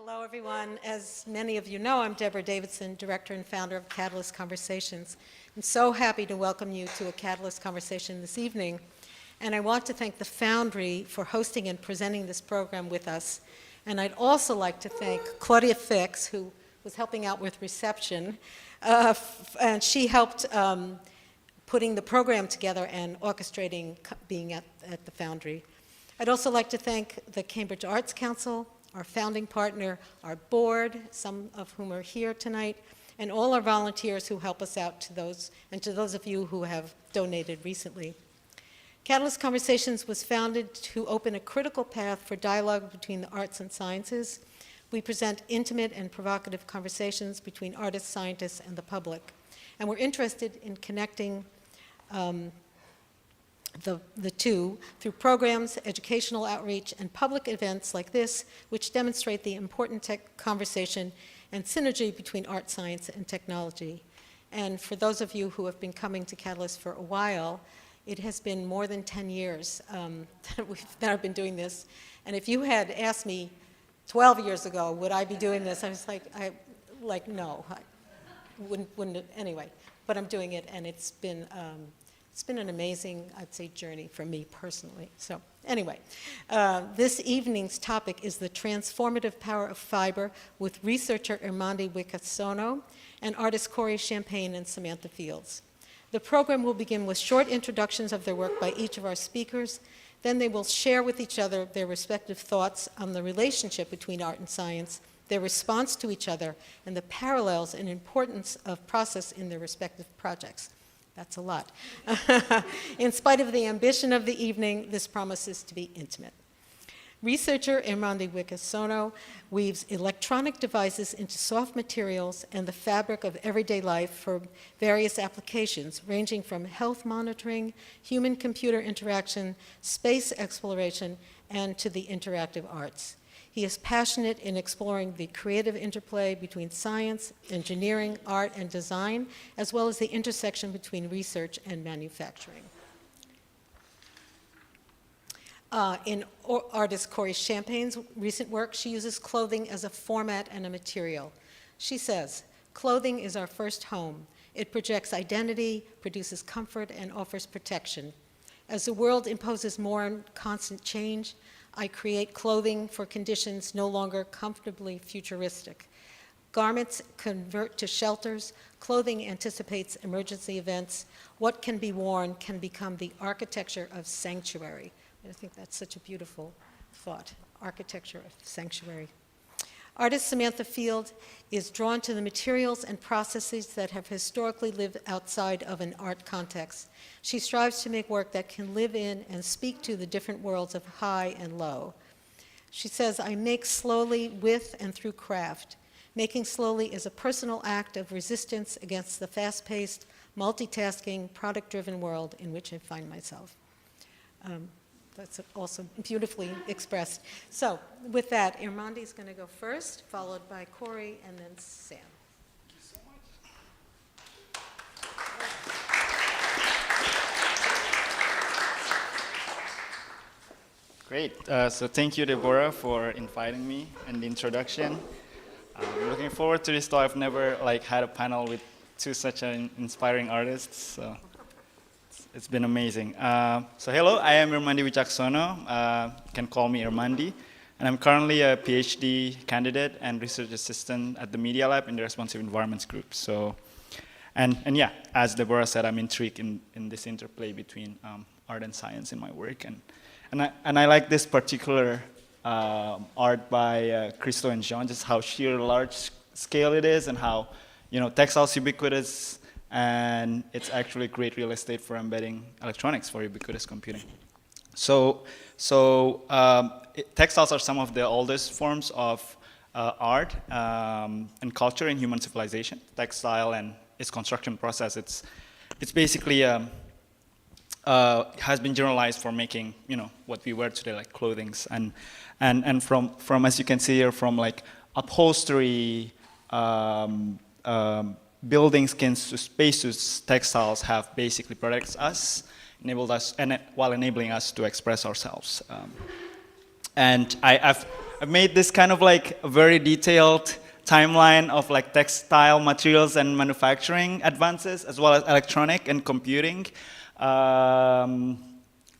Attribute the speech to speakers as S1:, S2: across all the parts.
S1: Hello, everyone. As many of you know, I'm Deborah Davidson, director and founder of Catalyst Conversations. I'm so happy to welcome you to a Catalyst Conversation this evening. And I want to thank the Foundry for hosting and presenting this program with us. And I'd also like to thank Claudia Fix, who was helping out with reception. And she helped putting the program together and orchestrating being at the Foundry. I'd also like to thank the Cambridge Arts Council, our founding partner, our board, some of whom are here tonight, and all our volunteers who help us out, to those of you who have donated recently. Catalyst Conversations was founded to open a critical path for dialogue between the arts and sciences. We present intimate and provocative conversations between artists, scientists, and the public. And we're interested in connecting the two through programs, educational outreach, and public events like this, which demonstrate the important conversation and synergy between art, science, and technology. And for those of you who have been coming to Catalyst for a while, it has been more than 10 years that I've been doing this. And if you had asked me 12 years ago, would I be doing this? I was like, no, I wouldn't anyway. But I'm doing it, and it's been an amazing, I'd say, journey for me personally. So anyway, this evening's topic is the transformative power of fiber with researcher Irmandy Wicaksono and artists Cori Champagne and Samantha Fields. The program will begin with short introductions of their work by each of our speakers. Then they will share with each other their respective thoughts on the relationship between art and science, their response to each other, and the parallels and importance of process in their respective projects. That's a lot. In spite of the ambition of the evening, this promises to be intimate. Researcher Irmandy Wicaksono weaves electronic devices into soft materials and the fabric of everyday life for various applications, ranging from health monitoring, human-computer interaction, space exploration, and to the interactive arts. He is passionate in exploring the creative interplay between science, engineering, art, and design, as well as the intersection between research and manufacturing. In artist Cori Champagne's recent work, she uses clothing as a format and a material. She says, "Clothing is our first home. It projects identity, produces comfort, and offers protection. As the world imposes more and constant change, I create clothing for conditions no longer comfortably futuristic. Garments convert to shelters. Clothing anticipates emergency events. What can be worn can become the architecture of sanctuary." I think that's such a beautiful thought, architecture of sanctuary. Artist Samantha Field is drawn to the materials and processes that have historically lived outside of an art context. She strives to make work that can live in and speak to the different worlds of high and low. She says, "I make slowly with and through craft. Making slowly is a personal act of resistance against the fast-paced, multitasking, product-driven world in which I find myself." That's also beautifully expressed. So with that, Irmandy is going to go first, followed by Cori, and then Sam.
S2: Thank you so much. Great. So thank you, Deborah, for inviting me and the introduction. I'm looking forward to this talk. I've never had a panel with two such an inspiring artists. So it's been amazing. So hello, I am Irmandy Wicaksono. You can call me Irmandy. And I'm currently a PhD candidate and research assistant at the Media Lab in the Responsive Environments group. So, and yeah, as Deborah said, I'm intrigued in this interplay between art and science in my work. And I like this particular art by Christo and Jean, just how sheer large scale it is and how, textiles ubiquitous. And it's actually great real estate for embedding electronics for ubiquitous computing. So textiles are some of the oldest forms of art and culture in human civilization. Textile and its construction process, it's basically has been generalized for making what we wear today, like clothing, and from as you can see here, from upholstery. Building skins to spacesuits, textiles have basically protected us, while enabling us to express ourselves. And I've I've made this kind of like a very detailed timeline of like textile materials and manufacturing advances, as well as electronic and computing,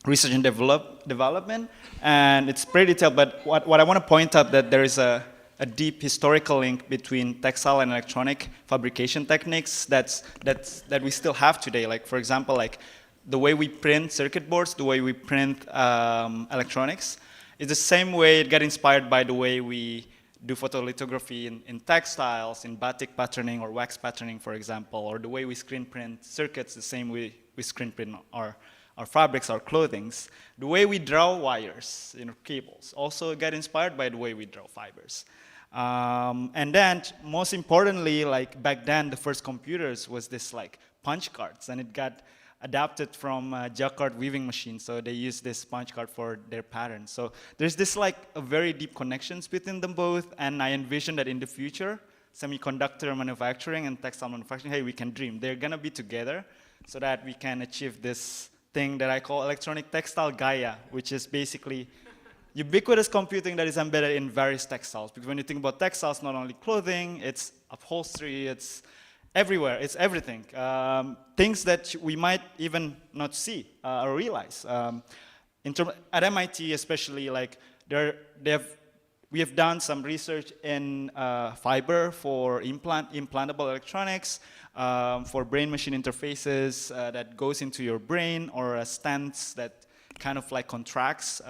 S2: research and development. And it's pretty detailed, but what I want to point out that there is a deep historical link between textile and electronic fabrication techniques that we still have today. Like, for example, like the way we print circuit boards, the way we print electronics, is the same way it got inspired by the way we do photolithography in textiles, in batik patterning or wax patterning, for example, or the way we screen print circuits, the same way we screen print our fabrics, our clothings. The way we draw wires, cables, also got inspired by the way we draw fibers. And then, most importantly, like back then, the first computers was this like punch cards, and it got adapted from jacquard weaving machines. So they use this punch card for their patterns. So there's this like a very deep connections between them both, and I envision that in the future, semiconductor manufacturing and textile manufacturing, hey, we can dream. They're gonna be together so that we can achieve this thing that I call electronic textile Gaia, which is basically ubiquitous computing that is embedded in various textiles. Because when you think about textiles, not only clothing, it's upholstery, it's everywhere, it's everything. Things that we might even not see or realize. At MIT especially, like we have done some research in fiber for implantable electronics, for brain-machine interfaces that goes into your brain, or a stents that kind of like contracts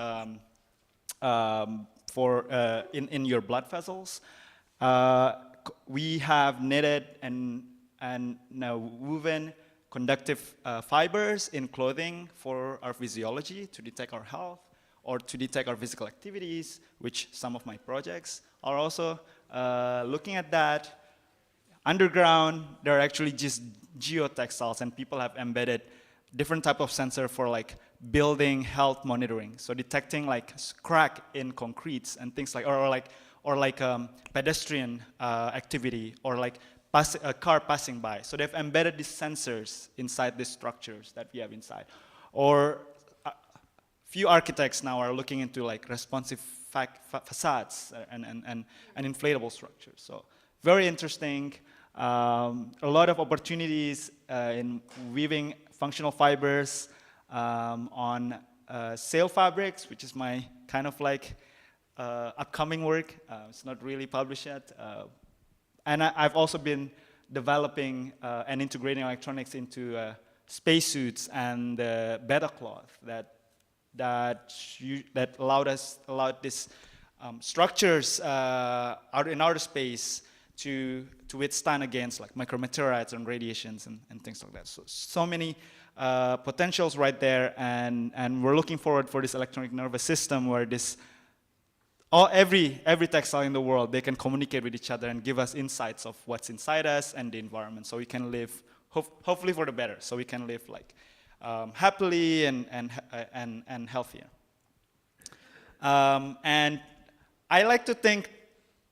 S2: in your blood vessels. We have knitted and now woven conductive fibers in clothing for our physiology to detect our health or to detect our physical activities, which some of my projects are also looking at that. Underground, there are actually just geotextiles, and people have embedded different type of sensor for like building health monitoring. So detecting like crack in concretes and things like, or like pedestrian activity, or like a car passing by. So they've embedded these sensors inside these structures that we have inside. Or few architects now are looking into like responsive facades and inflatable structures. So very interesting. A lot of opportunities in weaving functional fibers on sail fabrics, which is my kind of like upcoming work. It's not really published yet. And I've also been developing and integrating electronics into spacesuits and beta cloth that allowed these structures out in outer space to withstand against like micrometeorites and radiations and things like that. So many potentials right there, and we're looking forward for this electronic nervous system where every textile in the world, they can communicate with each other and give us insights of what's inside us and the environment, so we can live, hopefully for the better, so we can live like happily and healthier. And I like to think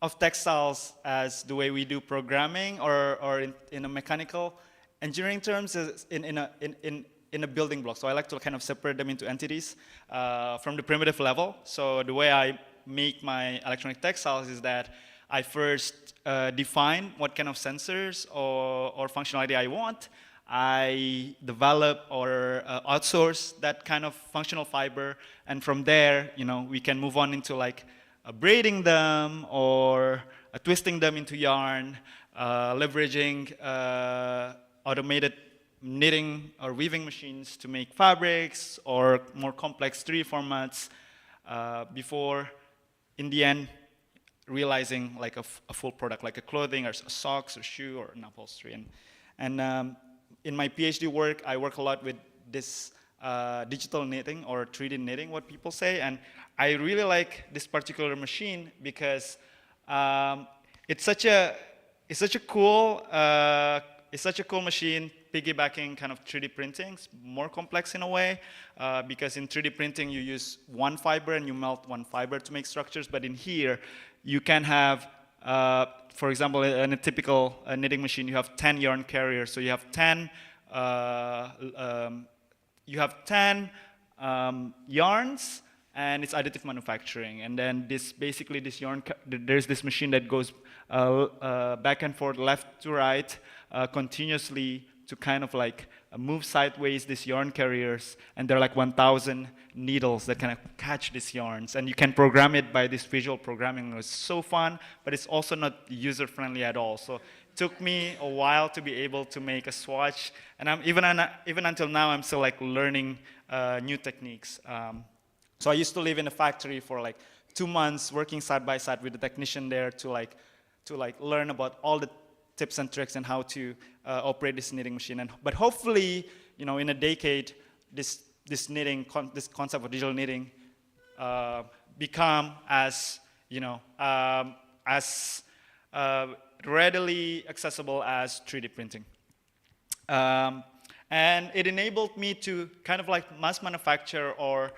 S2: of textiles as the way we do programming, or in a mechanical engineering terms, in a building block. So I like to kind of separate them into entities from the primitive level. So the way I make my electronic textiles is that I first define what kind of sensors or functionality I want. I develop or outsource that kind of functional fiber, and from there, we can move on into like braiding them or twisting them into yarn, leveraging automated knitting or weaving machines to make fabrics or more complex 3D formats before, in the end, realizing like a full product, like a clothing or socks or shoe or an upholstery. And in my PhD work, I work a lot with this digital knitting or 3D knitting, what people say, and I really like this particular machine because it's such a cool machine, piggybacking kind of 3D printing. It's more complex in a way because in 3D printing you use one fiber and you melt one fiber to make structures, but in here you can have, for example, in a typical knitting machine, you have 10 yarn carriers, so you have 10 yarns and it's additive manufacturing. And then basically this yarn, there's this machine that goes back and forth, left to right, continuously to kind of like move sideways these yarn carriers, and there are like 1,000 needles that kind of catch these yarns, and you can program it by this visual programming. It was so fun, but it's also not user-friendly at all. So it took me a while to be able to make a swatch, and even until now, I'm still like learning new techniques. So I used to live in a factory for like 2 months, working side by side with the technician there to learn about all the tips and tricks and how to operate this knitting machine. But hopefully, in a decade, this concept of digital knitting become as readily accessible as 3D printing. And it enabled me to kind of like mass manufacture or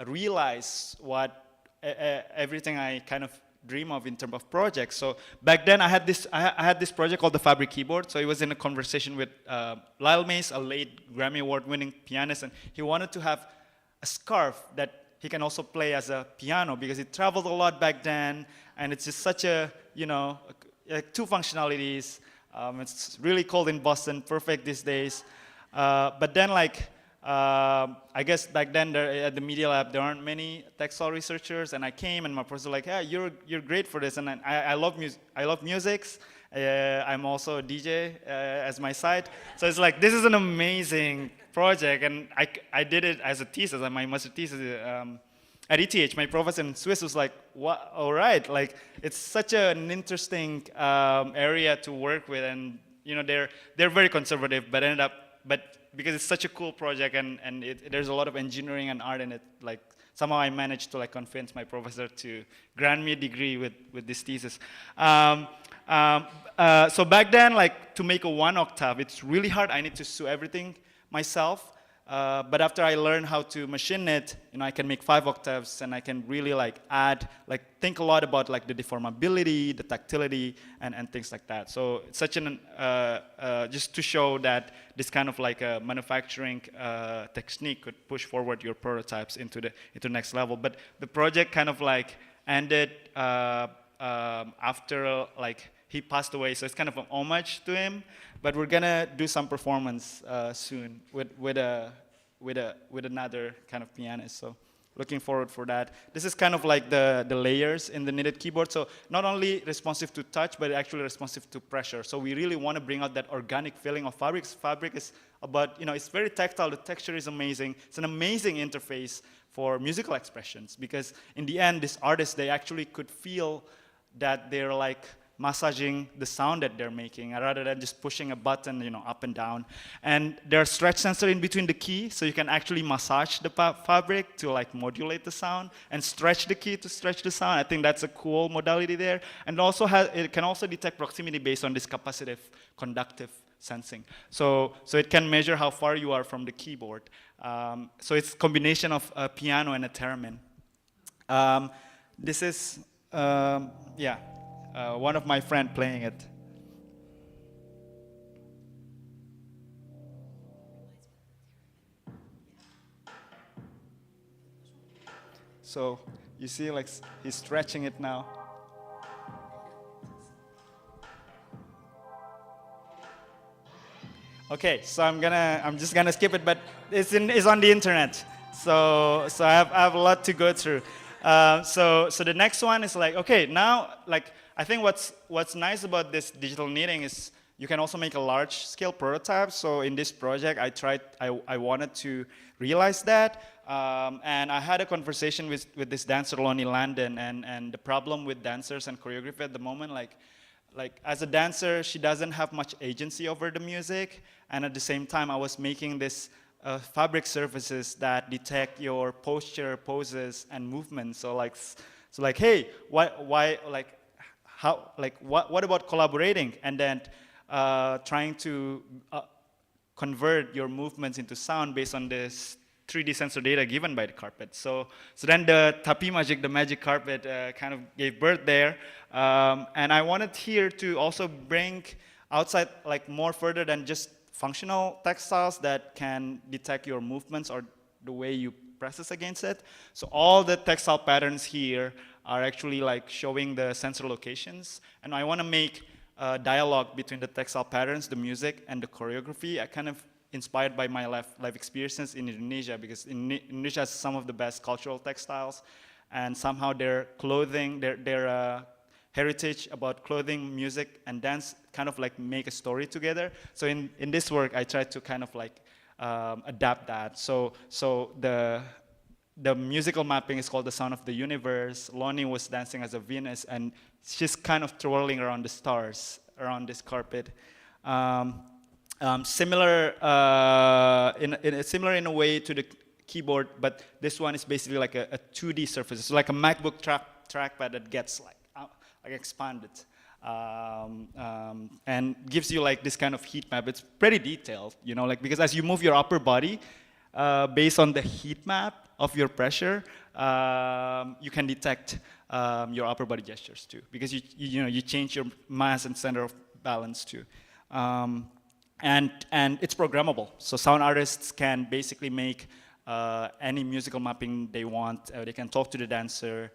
S2: realize what everything I kind of dream of in terms of projects. So back then I had this project called the Fabric Keyboard. So it was in a conversation with Lyle Mays, a late Grammy Award-winning pianist, and he wanted to have a scarf that he can also play as a piano because he traveled a lot back then, and it's just such a, two functionalities. It's really cold in Boston, perfect these days. But then I guess back then at the Media Lab there aren't many textile researchers, and I came and my professor was like, "Yeah, you're great for this," and I love music. I love music. I'm also a DJ as my side, so it's like this is an amazing project, and I did it as a thesis, my master thesis at ETH. My professor in Swiss was like, "What? All right, like it's such an interesting area to work with, and they're very conservative, but because it's such a cool project and there's a lot of engineering and art in it, like somehow I managed to like convince my professor to grant me a degree with this thesis. So back then, like to make a 1 octave, it's really hard. I need to sew everything myself. But after I learned how to machine it, I can make 5 octaves, and I can really think a lot about like the deformability, the tactility, and things like that. So it's such an just to show that this kind of like a manufacturing technique could push forward your prototypes into the next level. But the project kind of like ended after like he passed away, so it's kind of an homage to him. But we're gonna do some performance soon with another kind of pianist. So looking forward for that. This is kind of like the layers in the knitted keyboard. So not only responsive to touch, but actually responsive to pressure. So we really want to bring out that organic feeling of fabric. Fabric is about, it's very tactile. The texture is amazing. It's an amazing interface for musical expressions, because in the end, these artists, they actually could feel that they're like massaging the sound that they're making rather than just pushing a button, up and down. And there's stretch sensor in between the key, so you can actually massage the fabric to like modulate the sound and stretch the key to stretch the sound. I think that's a cool modality there. And also it can also detect proximity based on this capacitive conductive sensing. So it can measure how far you are from the keyboard. So it's a combination of a piano and a theremin. This is, one of my friends playing it. So you see, like he's stretching it now. Okay, so I'm just gonna skip it, but it's on the internet. So I have a lot to go through. So the next one is like, okay, now like I think what's nice about this digital knitting is you can also make a large scale prototype. So in this project, I wanted to realize that, and I had a conversation with this dancer Lonnie Landon, and the problem with dancers and choreography at the moment, like as a dancer, she doesn't have much agency over the music, and at the same time, I was making this fabric surfaces that detect your posture, poses, and movements. So like, hey, what about collaborating and then trying to convert your movements into sound based on this 3D sensor data given by the carpet. So then the Tapi Magic, the magic carpet, kind of gave birth there. And I wanted here to also bring outside, like more further than just functional textiles that can detect your movements or the way you presses against it. So all the textile patterns here are actually like showing the sensor locations. And I want to make a dialogue between the textile patterns, the music, and the choreography. I kind of inspired by my life experiences in Indonesia, because Indonesia has some of the best cultural textiles, and somehow their clothing, their heritage about clothing, music, and dance kind of like make a story together. So in this work, I tried to kind of like adapt that. So the musical mapping is called The Sound of the Universe. Lonnie was dancing as a Venus, and she's kind of twirling around the stars, around this carpet. Similar in a way to the keyboard, but this one is basically like a 2D surface. It's like a MacBook trackpad that gets like expanded, and gives you like this kind of heat map. It's pretty detailed, you know, like, because as you move your upper body, based on the heat map of your pressure, you can detect your upper body gestures too, because you change your mass and center of balance too. And it's programmable. So sound artists can basically make any musical mapping they want. They can talk to the dancer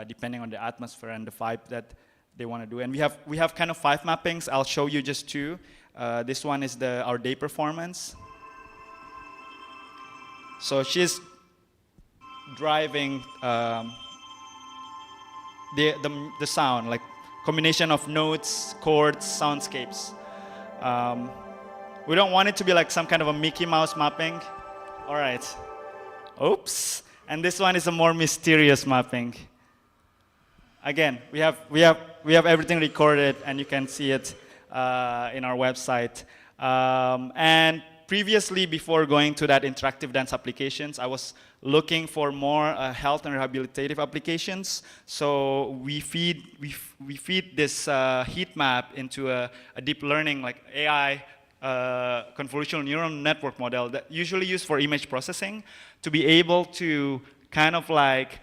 S2: depending on the atmosphere and the vibe that they want to do. And we have kind of 5 mappings. I'll show you just 2. This one is our day performance. So she's driving the sound, like combination of notes, chords, soundscapes. We don't want it to be like some kind of a Mickey Mouse mapping. All right. Oops. And this one is a more mysterious mapping. Again, we have everything recorded, and you can see it in our website. And previously, before going to that interactive dance applications, I was looking for more health and rehabilitative applications. So we feed this heat map into a deep learning, like AI, convolutional neural network model that usually used for image processing, to be able to kind of like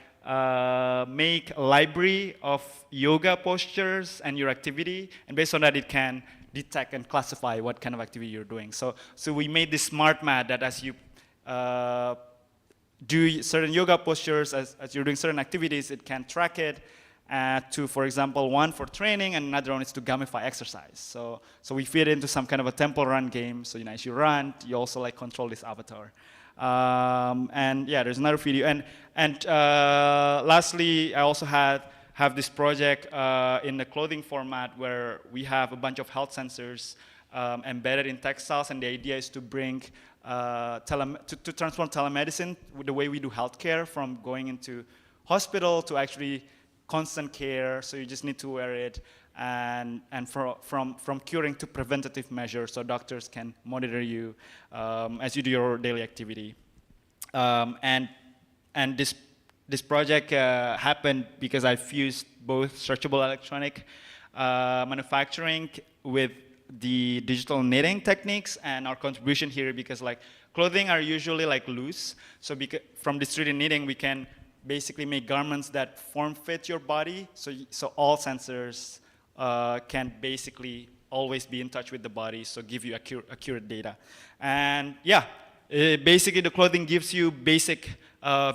S2: make a library of yoga postures and your activity, and based on that it can detect and classify what kind of activity you're doing. So we made this smart mat that as you do certain yoga postures, as you're doing certain activities, it can track it to, for example, one for training, and another one is to gamify exercise. So we feed it into some kind of a tempo run game. So as you run, you also like control this avatar. And yeah, there's another video. And lastly, I also have this project in the clothing format where we have a bunch of health sensors embedded in textiles, and the idea is to bring to transform telemedicine with the way we do healthcare, from going into hospital to actually constant care. So you just need to wear it, and from curing to preventative measures, so doctors can monitor you as you do your daily activity. And this project happened because I fused both stretchable electronic manufacturing with the digital knitting techniques, and our contribution here, because like clothing are usually like loose, so from this 3D knitting we can basically make garments that form fit your body, so all sensors can basically always be in touch with the body, so give you accurate data. And yeah, basically the clothing gives you basic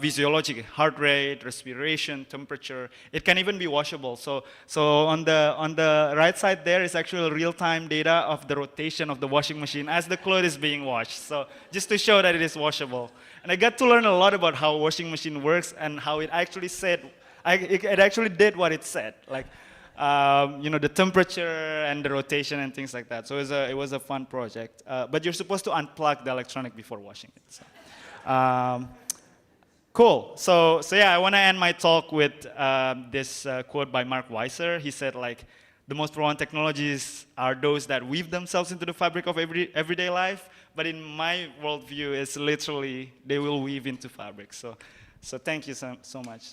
S2: physiology, heart rate, respiration, temperature. It can even be washable. So on the right side there is actually real-time data of the rotation of the washing machine as the clothes is being washed. So just to show that it is washable. And I got to learn a lot about how a washing machine works and how it actually it actually did what it said. Like, the temperature and the rotation and things like that. So it was a fun project. But you're supposed to unplug the electronic before washing it. So. Cool. So yeah, I want to end my talk with this quote by Mark Weiser. He said, like, the most profound technologies are those that weave themselves into the fabric of everyday life. But in my worldview, it's literally they will weave into fabric. So thank you so much.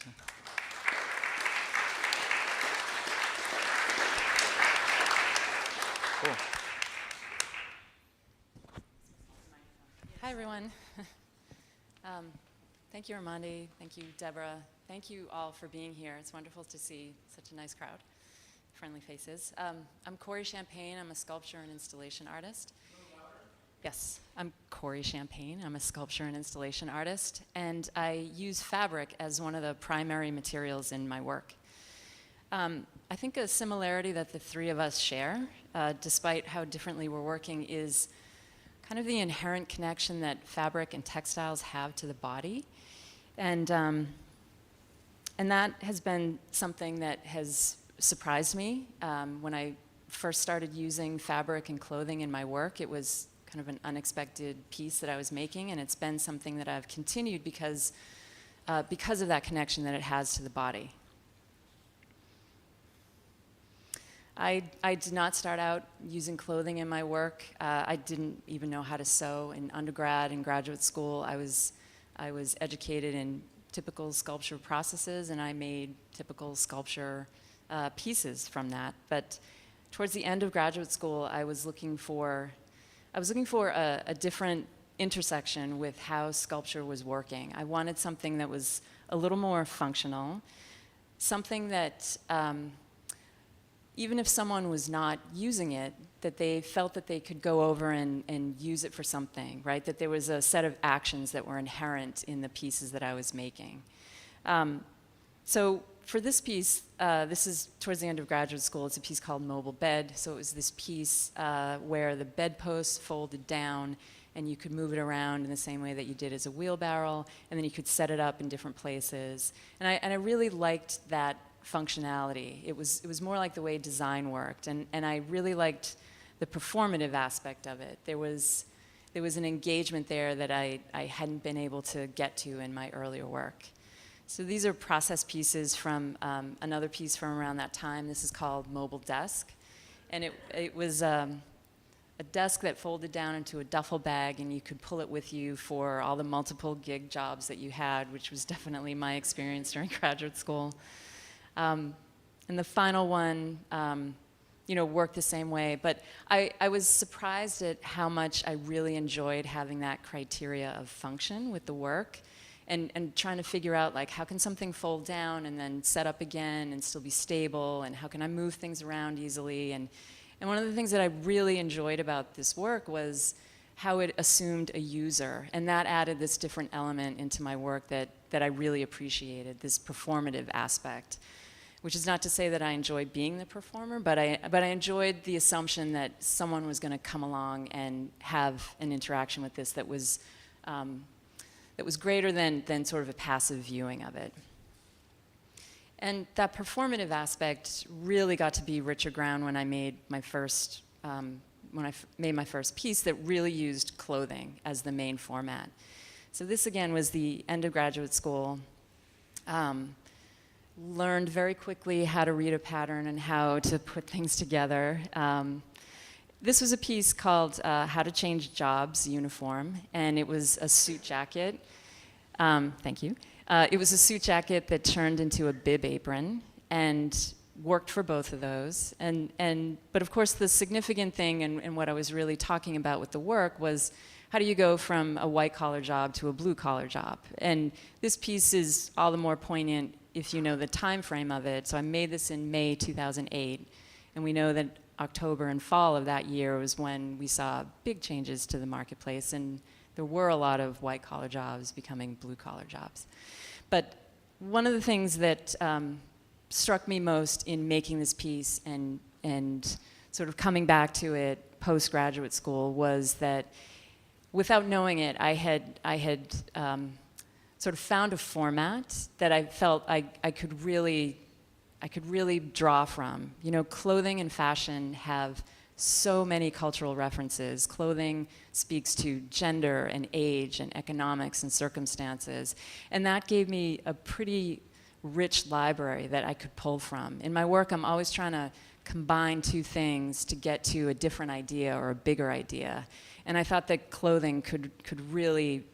S2: Cool.
S3: Hi, everyone. Thank you, Irmandy. Thank you, Deborah. Thank you all for being here. It's wonderful to see such a nice crowd, friendly faces. I'm Cori Champagne. I'm a sculpture and installation artist. Yes, I'm Cori Champagne. I'm a sculpture and installation artist, and I use fabric as one of the primary materials in my work. I think a similarity that the three of us share, despite how differently we're working, is kind of the inherent connection that fabric and textiles have to the body. And that has been something that has surprised me. When I first started using fabric and clothing in my work, it was kind of an unexpected piece that I was making, and it's been something that I've continued because of that connection that it has to the body. I did not start out using clothing in my work. I didn't even know how to sew in undergrad and graduate school. I was educated in typical sculpture processes, and I made typical sculpture pieces from that. But towards the end of graduate school, I was looking for a different intersection with how sculpture was working. I wanted something that was a little more functional, something that even if someone was not using it, that they felt that they could go over and use it for something, right? That there was a set of actions that were inherent in the pieces that I was making. So for this piece, this is towards the end of graduate school. It's a piece called Mobile Bed. So it was this piece where the bedpost folded down, and you could move it around in the same way that you did as a wheelbarrow, and then you could set it up in different places. And I really liked that functionality. It was more like the way design worked, and I really liked the performative aspect of it. There was an engagement there that I hadn't been able to get to in my earlier work. So these are process pieces from another piece from around that time. This is called Mobile Desk, and it was a desk that folded down into a duffel bag, and you could pull it with you for all the multiple gig jobs that you had, which was definitely my experience during graduate school. And the final one, worked the same way. But I was surprised at how much I really enjoyed having that criteria of function with the work, and trying to figure out, like, how can something fold down and then set up again and still be stable, and how can I move things around easily. And one of the things that I really enjoyed about this work was how it assumed a user, and that added this different element into my work that I really appreciated, this performative aspect. Which is not to say that I enjoyed being the performer, but I enjoyed the assumption that someone was going to come along and have an interaction with this that was greater than sort of a passive viewing of it. And that performative aspect really got to be richer ground when I made my first piece that really used clothing as the main format. So this again was the end of graduate school. Learned very quickly how to read a pattern and how to put things together. This was a piece called How to Change Jobs Uniform, and it was a suit jacket. Thank you. It was a suit jacket that turned into a bib apron and worked for both of those. But of course, the significant thing and what I was really talking about with the work was how do you go from a white-collar job to a blue-collar job? And this piece is all the more poignant if you know the time frame of it. So I made this in May 2008, and we know that October and fall of that year was when we saw big changes to the marketplace, and there were a lot of white-collar jobs becoming blue-collar jobs. But one of the things that struck me most in making this piece and sort of coming back to it post-graduate school was that without knowing it, I had sort of found a format that I felt I could really draw from. You know, clothing and fashion have so many cultural references. Clothing speaks to gender and age and economics and circumstances, and that gave me a pretty rich library that I could pull from. In my work, I'm always trying to combine two things to get to a different idea or a bigger idea, and I thought that clothing could really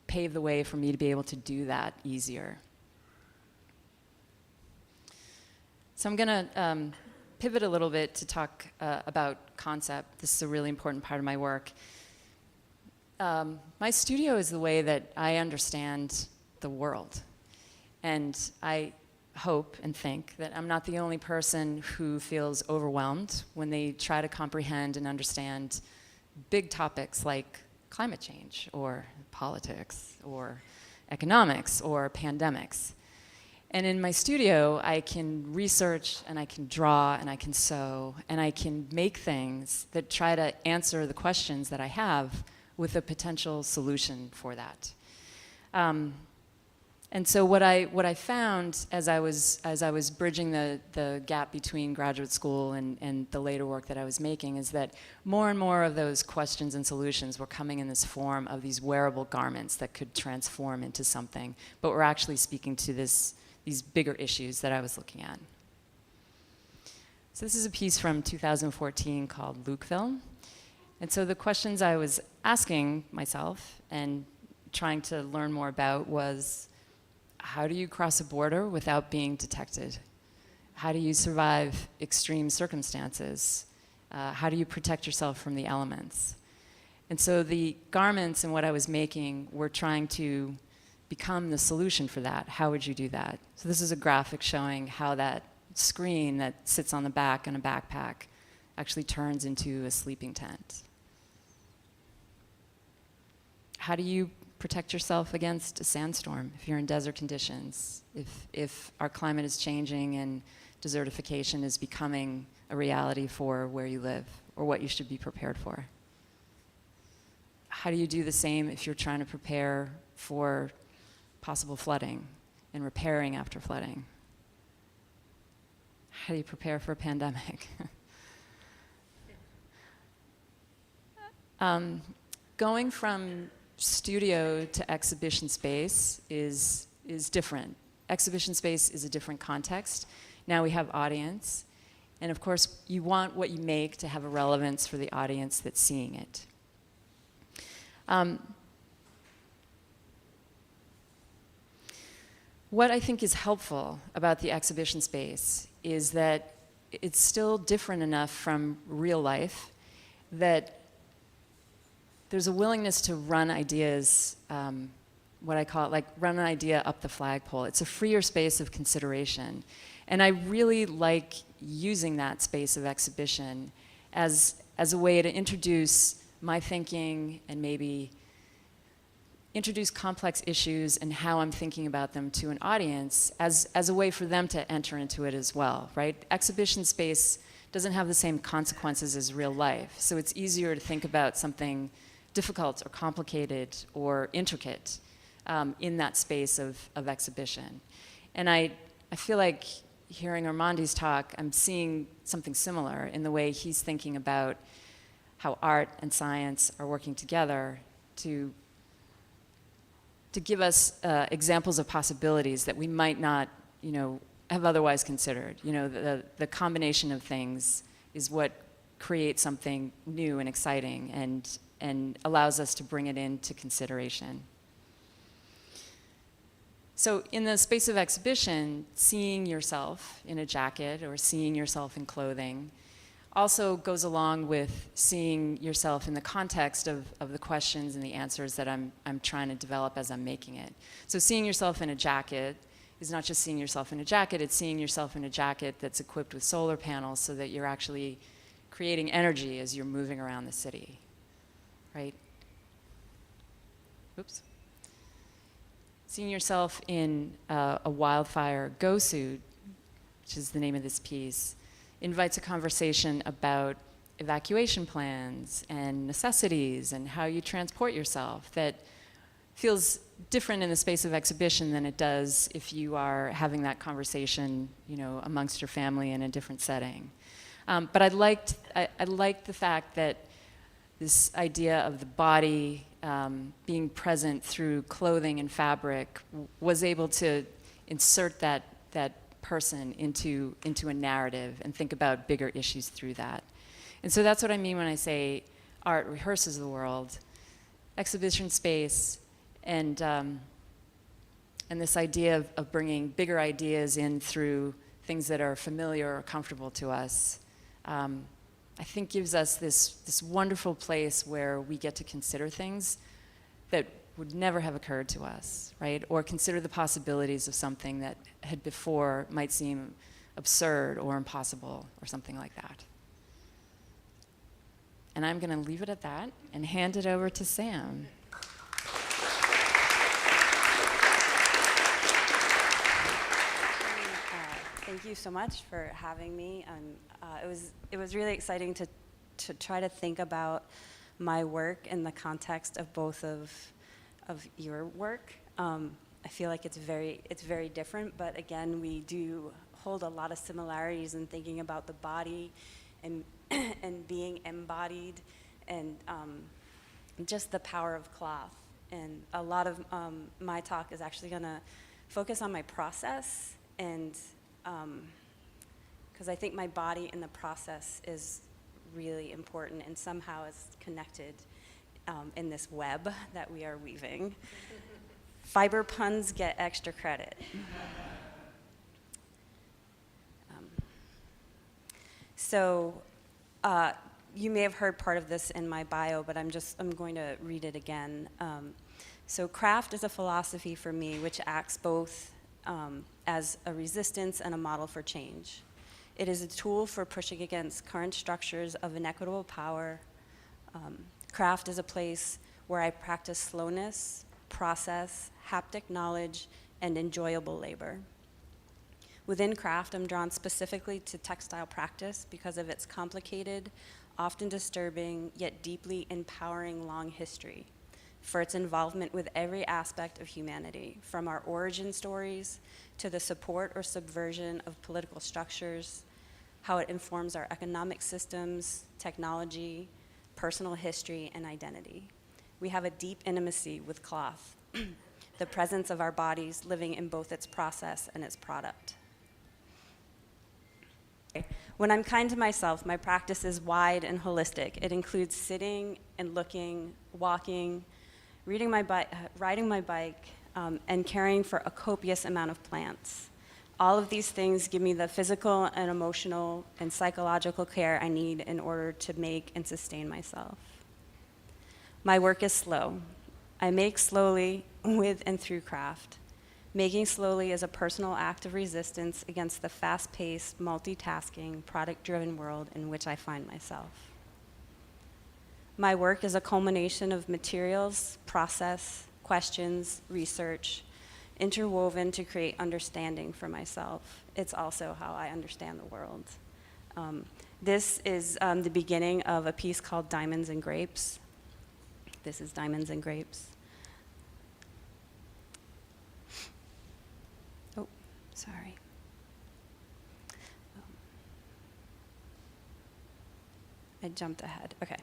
S3: pave the way for me to be able to do that easier. So I'm going to pivot a little bit to talk about concept. This is a really important part of my work. My studio is the way that I understand the world. And I hope and think that I'm not the only person who feels overwhelmed when they try to comprehend and understand big topics like climate change or politics or economics or pandemics. And in my studio, I can research and I can draw and I can sew and I can make things that try to answer the questions that I have with a potential solution for that. And so what I found as I was bridging the gap between graduate school and the later work that I was making is that more and more of those questions and solutions were coming in this form of these wearable garments that could transform into something, but were actually speaking to these bigger issues that I was looking at. So this is a piece from 2014 called Lukeville. And so the questions I was asking myself and trying to learn more about was, how do you cross a border without being detected? How do you survive extreme circumstances? How do you protect yourself from the elements? And so the garments and what I was making were trying to become the solution for that. How would you do that? So this is a graphic showing how that screen that sits on the back in a backpack actually turns into a sleeping tent. How do you protect yourself against a sandstorm if you're in desert conditions, if our climate is changing and desertification is becoming a reality for where you live or what you should be prepared for? How do you do the same if you're trying to prepare for possible flooding and repairing after flooding? How do you prepare for a pandemic? Going from studio to exhibition space is different. Exhibition space is a different context. Now we have audience. And of course, you want what you make to have a relevance for the audience that's seeing it. What I think is helpful about the exhibition space is that it's still different enough from real life that there's a willingness to run ideas, what I call it, like run an idea up the flagpole. It's a freer space of consideration. And I really like using that space of exhibition as a way to introduce my thinking and maybe introduce complex issues and how I'm thinking about them to an audience as a way for them to enter into it as well, right? Exhibition space doesn't have the same consequences as real life. So it's easier to think about something difficult or complicated or intricate in that space of exhibition. And I feel like hearing Irmandy's talk, I'm seeing something similar in the way he's thinking about how art and science are working together to give us examples of possibilities that we might not, have otherwise considered. The combination of things is what creates something new and exciting and allows us to bring it into consideration. So in the space of exhibition, seeing yourself in a jacket or seeing yourself in clothing also goes along with seeing yourself in the context of the questions and the answers that I'm trying to develop as I'm making it. So seeing yourself in a jacket is not just seeing yourself in a jacket, it's seeing yourself in a jacket that's equipped with solar panels so that you're actually creating energy as you're moving around the city. Right? Oops. Seeing yourself in a wildfire go suit, which is the name of this piece, invites a conversation about evacuation plans and necessities and how you transport yourself that feels different in the space of exhibition than it does if you are having that conversation, amongst your family in a different setting. But I liked the fact that this idea of the body being present through clothing and fabric was able to insert that person into a narrative and think about bigger issues through that. And so that's what I mean when I say art rehearses the world, exhibition space, and this idea of bringing bigger ideas in through things that are familiar or comfortable to us. I think gives us this wonderful place where we get to consider things that would never have occurred to us, right? Or consider the possibilities of something that had before might seem absurd or impossible or something like that. And I'm going to leave it at that and hand it over to Sam.
S4: Thank you so much for having me. It was really exciting to try to think about my work in the context of both of your work. I feel like it's very different, but again, we do hold a lot of similarities in thinking about the body and and being embodied, and just the power of cloth. And a lot of my talk is actually going to focus on my process, and because I think my body in the process is really important and somehow is connected in this web that we are weaving. Fiber puns get extra credit. You may have heard part of this in my bio, but I'm going to read it again. So craft is a philosophy for me which acts both as a resistance and a model for change. It is a tool for pushing against current structures of inequitable power. Craft is a place where I practice slowness, process, haptic knowledge, and enjoyable labor. Within craft, I'm drawn specifically to textile practice because of its complicated, often disturbing, yet deeply empowering long history, for its involvement with every aspect of humanity, from our origin stories to the support or subversion of political structures, how it informs our economic systems, technology, personal history, and identity. We have a deep intimacy with cloth, the presence of our bodies living in both its process and its product. When I'm kind to myself, my practice is wide and holistic. It includes sitting and looking, walking, riding my bike, and caring for a copious amount of plants. All of these things give me the physical and emotional and psychological care I need in order to make and sustain myself. My work is slow. I make slowly with and through craft. Making slowly is a personal act of resistance against the fast-paced, multitasking, product-driven world in which I find myself. My work is a culmination of materials, process, questions, research, interwoven to create understanding for myself. It's also how I understand the world. This is the beginning of a piece called Diamonds and Grapes. This is Diamonds and Grapes. Oh, sorry. I jumped ahead, okay.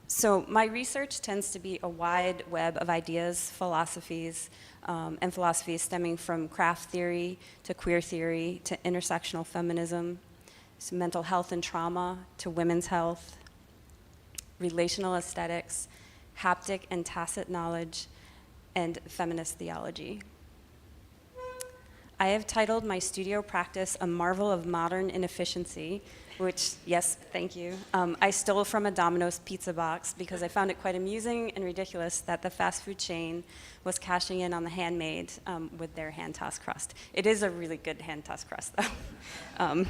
S4: So my research tends to be a wide web of ideas, philosophies, and philosophies stemming from craft theory to queer theory to intersectional feminism, to mental health and trauma to women's health, relational aesthetics, haptic and tacit knowledge, and feminist theology. I have titled my studio practice A Marvel of Modern Inefficiency, which, yes, thank you, I stole from a Domino's pizza box because I found it quite amusing and ridiculous that the fast food chain was cashing in on the handmade with their hand-tossed crust. It is a really good hand-tossed crust, though.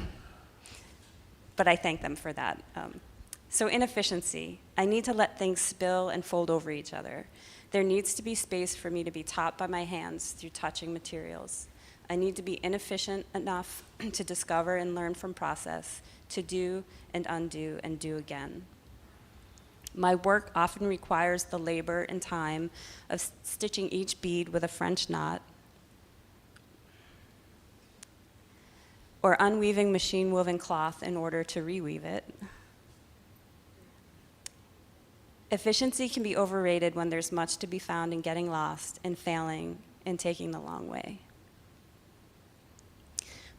S4: But I thank them for that. So inefficiency, I need to let things spill and fold over each other. There needs to be space for me to be taught by my hands through touching materials. I need to be inefficient enough to discover and learn from process, to do and undo and do again. My work often requires the labor and time of stitching each bead with a French knot, or unweaving machine-woven cloth in order to reweave it. Efficiency can be overrated when there's much to be found in getting lost and failing and taking the long way.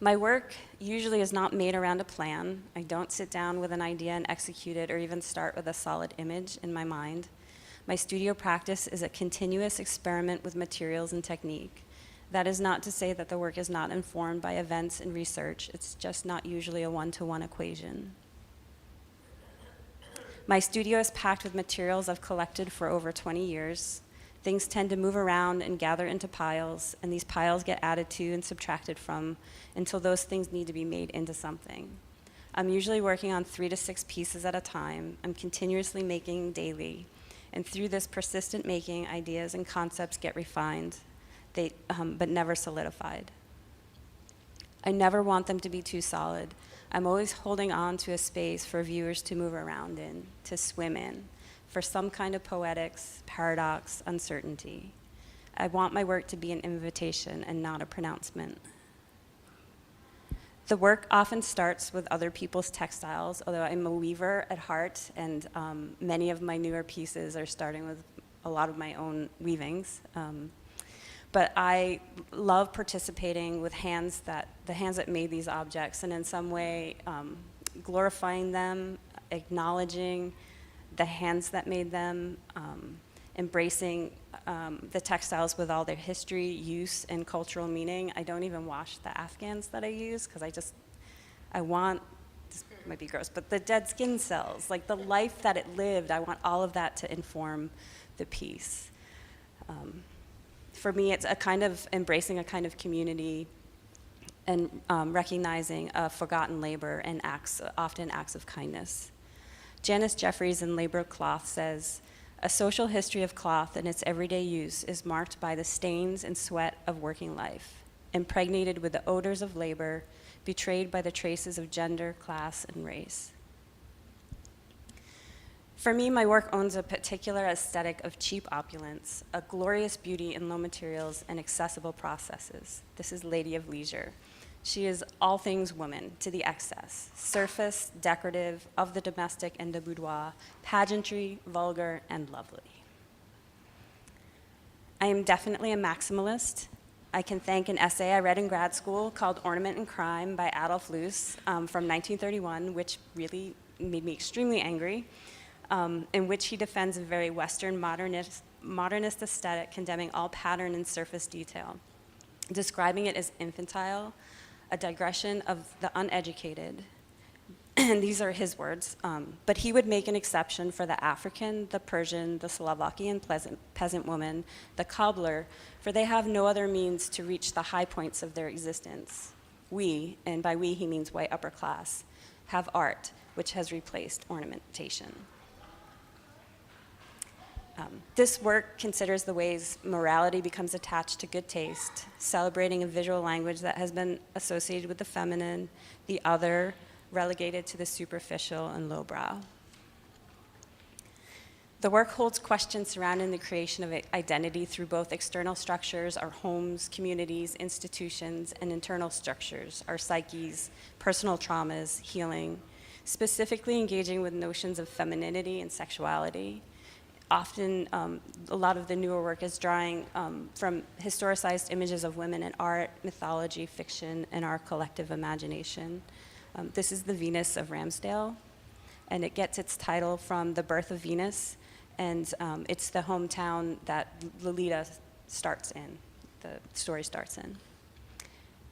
S4: My work usually is not made around a plan. I don't sit down with an idea and execute it, or even start with a solid image in my mind. My studio practice is a continuous experiment with materials and technique. That is not to say that the work is not informed by events and research. It's just not usually a one-to-one equation. My studio is packed with materials I've collected for over 20 years. Things tend to move around and gather into piles, and these piles get added to and subtracted from until those things need to be made into something. I'm usually working on 3 to 6 pieces at a time. I'm continuously making daily. And through this persistent making, ideas and concepts get refined, but never solidified. I never want them to be too solid. I'm always holding on to a space for viewers to move around in, to swim in, for some kind of poetics, paradox, uncertainty. I want my work to be an invitation and not a pronouncement. The work often starts with other people's textiles, although I'm a weaver at heart, and many of my newer pieces are starting with a lot of my own weavings. But I love participating with the hands that made these objects, and in some way glorifying them, acknowledging the hands that made them, embracing the textiles with all their history, use, and cultural meaning. I don't even wash the Afghans that I use because I want, this might be gross, but the dead skin cells, like the life that it lived, I want all of that to inform the piece. For me, it's a kind of embracing a kind of community and recognizing a forgotten labor and often acts of kindness. Janice Jeffries in Labor of Cloth says, "A social history of cloth and its everyday use is marked by the stains and sweat of working life, impregnated with the odors of labor, betrayed by the traces of gender, class, and race." For me, my work owns a particular aesthetic of cheap opulence, a glorious beauty in low materials and accessible processes. This is Lady of Leisure. She is all things woman to the excess, surface, decorative, of the domestic and the boudoir, pageantry, vulgar, and lovely. I am definitely a maximalist. I can thank an essay I read in grad school called Ornament and Crime by Adolf Loos from 1931, which really made me extremely angry, in which he defends a very Western modernist aesthetic condemning all pattern and surface detail, describing it as infantile, a digression of the uneducated. And these are his words, but he would make an exception for the African, the Persian, the Slovakian peasant woman, the cobbler, for they have no other means to reach the high points of their existence. We, and by we he means white upper class, have art, which has replaced ornamentation. This work considers the ways morality becomes attached to good taste, celebrating a visual language that has been associated with the feminine, the other, relegated to the superficial and lowbrow. The work holds questions surrounding the creation of identity through both external structures, our homes, communities, institutions, and internal structures, our psyches, personal traumas, healing, specifically engaging with notions of femininity and sexuality. Often, a lot of the newer work is drawing from historicized images of women in art, mythology, fiction, and our collective imagination. This is the Venus of Ramsdale, and it gets its title from the birth of Venus, and it's the hometown that Lolita starts in, the story starts in.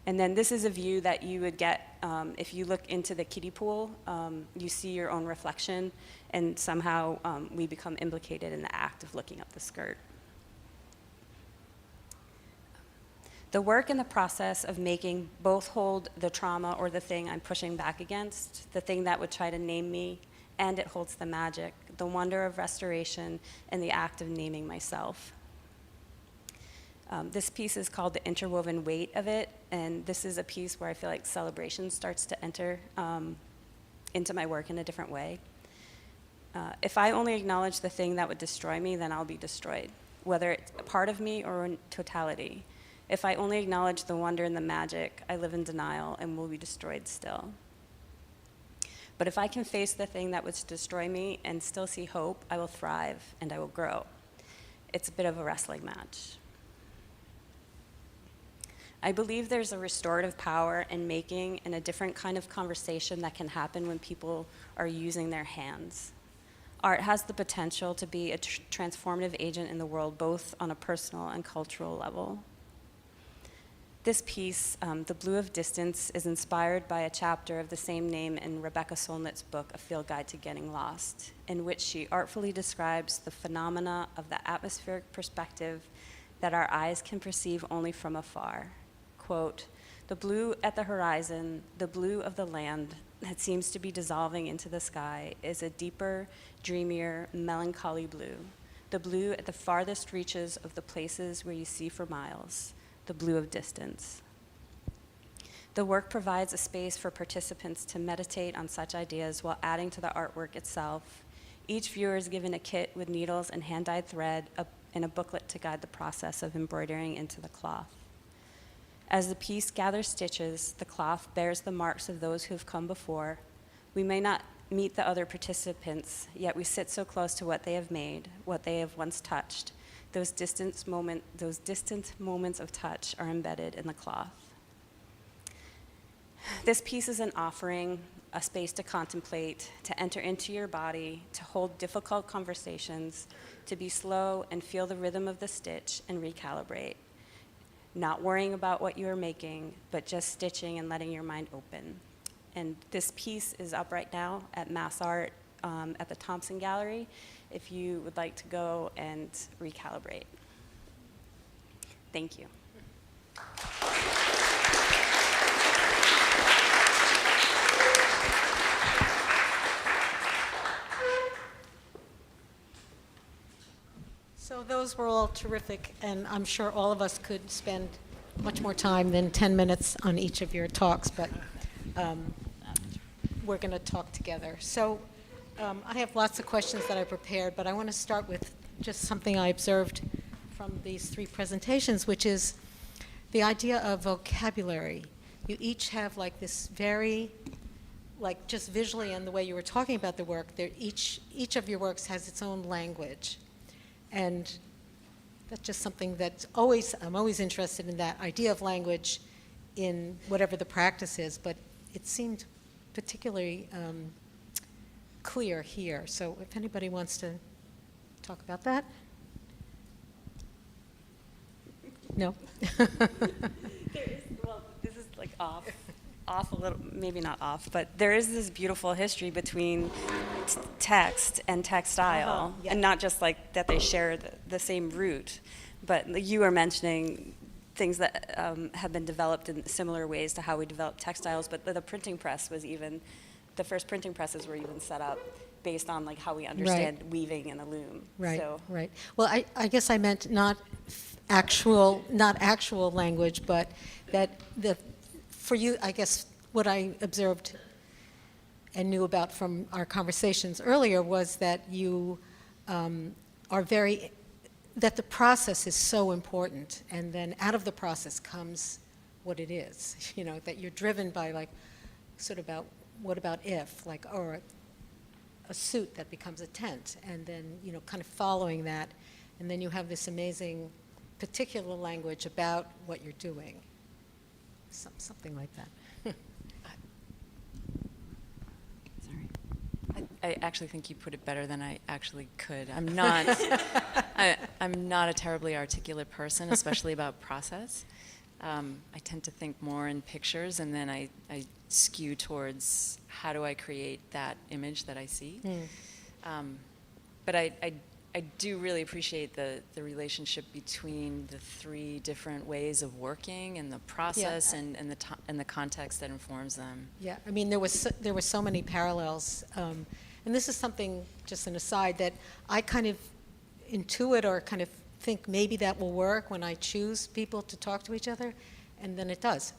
S4: And then this is a view that you would get if you look into the kiddie pool. You see your own reflection, and somehow we become implicated in the act of looking up the skirt. The work and the process of making both hold the trauma or the thing I'm pushing back against, the thing that would try to name me, and it holds the magic, the wonder of restoration, and the act of naming myself. This piece is called The Interwoven Weight of It, and this is a piece where I feel like celebration starts to enter into my work in a different way. If I only acknowledge the thing that would destroy me, then I'll be destroyed, whether it's a part of me or in totality. If I only acknowledge the wonder and the magic, I live in denial and will be destroyed still. But if I can face the thing that would destroy me and still see hope, I will thrive and I will grow. It's a bit of a wrestling match. I believe there's a restorative power in making and a different kind of conversation that can happen when people are using their hands. Art has the potential to be a transformative agent in the world, both on a personal and cultural level. This piece, The Blue of Distance, is inspired by a chapter of the same name in Rebecca Solnit's book, A Field Guide to Getting Lost, in which she artfully describes the phenomena of the atmospheric perspective that our eyes can perceive only from afar. Quote, "The blue at the horizon, the blue of the land, that seems to be dissolving into the sky is a deeper, dreamier, melancholy blue. The blue at the farthest reaches of the places where you see for miles, the blue of distance. The work provides a space for participants to meditate on such ideas while adding to the artwork itself. Each viewer is given a kit with needles and hand-dyed thread and a booklet to guide the process of embroidering into the cloth. As the piece gathers stitches, the cloth bears the marks of those who have come before. We may not meet the other participants, yet we sit so close to what they have made, what they have once touched. Those distant moments of touch are embedded in the cloth. This piece is an offering, a space to contemplate, to enter into your body, to hold difficult conversations, to be slow and feel the rhythm of the stitch and recalibrate. Not worrying about what you are making, but just stitching and letting your mind open. And this piece is up right now at Mass Art at the Thompson Gallery, if you would like to go and recalibrate. Thank you.
S1: So those were all terrific, and I'm sure all of us could spend much more time than 10 minutes on each of your talks, but we're going to talk together. So I have lots of questions that I prepared, but I want to start with just something I observed from these three presentations, which is the idea of vocabulary. You each have like this very, like just visually and the way you were talking about the work, each of your works has its own language. And that's just something that I'm always interested in, that idea of language in whatever the practice is, but it seemed particularly clear here. So if anybody wants to talk about that? No?
S4: Well, this is like off a little, maybe not off, but there is this beautiful history between text and textile,
S1: Yeah.
S4: and not just like that they share the same root, but you were mentioning things that have been developed in similar ways to how we develop textiles, but the printing press was even, the first printing presses were even set up based on like how we understand weaving in a loom.
S1: Right,
S4: So,
S1: right. Well, I guess I meant not actual language, but that for you, I guess what I observed and knew about from our conversations earlier was that you that the process is so important, and then out of the process comes what it is, that you're driven by like sort of about what about if, like, or a suit that becomes a tent, and then, kind of following that, and then you have this amazing particular language about what you're doing. Something like that.
S3: I actually think you put it better than I actually could. I'm not, I'm not a terribly articulate person, especially about process. I tend to think more in pictures, and then I skew towards how do I create that image that I see. But I do really appreciate the relationship between the three different ways of working and the process and the context that informs them.
S1: Yeah, I mean, there were so many parallels, and this is something, just an aside, that I kind of intuit or kind of think maybe that will work when I choose people to talk to each other, and then it does.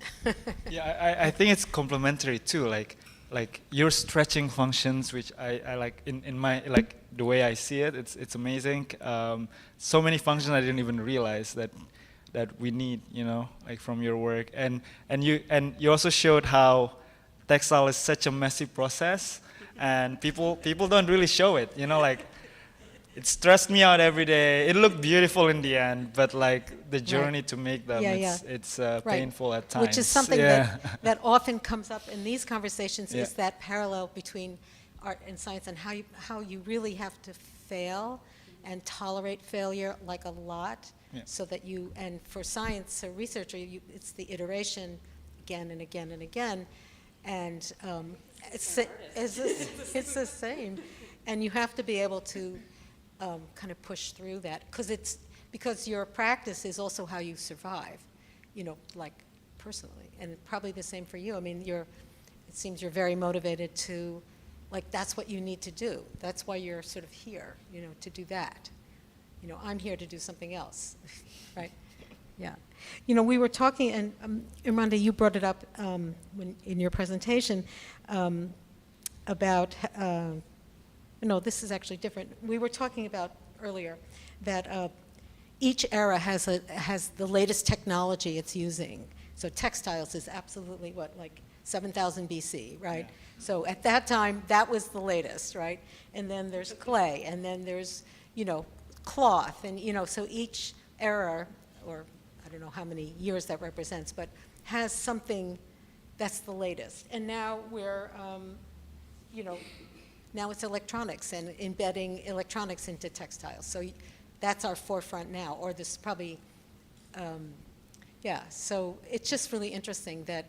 S2: Yeah, I think it's complementary too. Like your stretching functions, which I like in my like the way I see it, it's amazing. So many functions I didn't even realize that we need, like from your work. And you also showed how textile is such a messy process, and people don't really show it. Like it stressed me out every day. It looked beautiful in the end, but like the journey to make them, it's painful at times.
S1: Which is something that often comes up in these conversations, is that parallel between art and science, and how you really have to fail and tolerate failure like a lot, so that and for science, a researcher, it's the iteration again and again and again, and it's the same, and you have to be able to kind of push through that, because your practice is also how you survive, like personally, and probably the same for you. I mean, it seems you're very motivated to, like, that's what you need to do. That's why you're sort of here, you know, to do that. You know, I'm here to do something else, right? Yeah. You know, we were talking, and Irmandy, you brought it up in your presentation about, no, this is actually different. We were talking about earlier that each era has the latest technology it's using. So textiles is absolutely what, like 7,000 BC, right? Yeah. So at that time, that was the latest, right? And then there's clay, and then there's, you know, cloth, and, you know, so each era, or I don't know how many years that represents, but has something that's the latest. And now we're, you know, now it's electronics and embedding electronics into textiles. So that's our forefront now, or this probably, yeah. So it's just really interesting that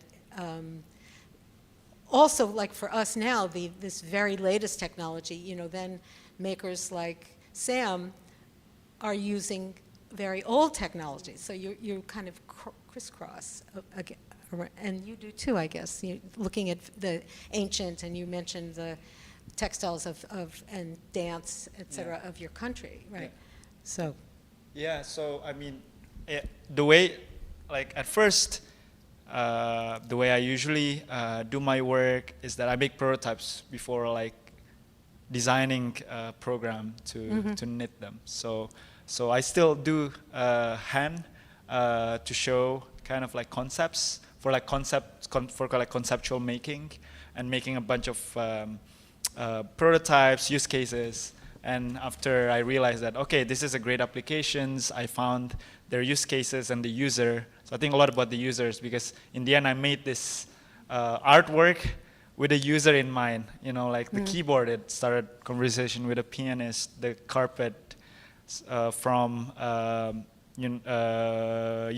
S1: also, like for us now, this very latest technology, you know, then makers like Sam are using very old technology. So you kind of crisscross again. And you do too, I guess. You're looking at the ancient, and you mentioned the textiles of and dance, et cetera, of your country, right? Yeah. So.
S2: Yeah. So I mean, the way, like at first, the way I usually do my work is that I make prototypes before like designing a program to knit them. So I still do hand to show kind of like concepts for like conceptual making, and making a bunch of prototypes, use cases. And after I realized that, okay, this is a great applications, I found their use cases and the user. So I think a lot about the users, because in the end I made this artwork with a user in mind. You know, like the keyboard, it started conversation with a pianist, the carpet from yogi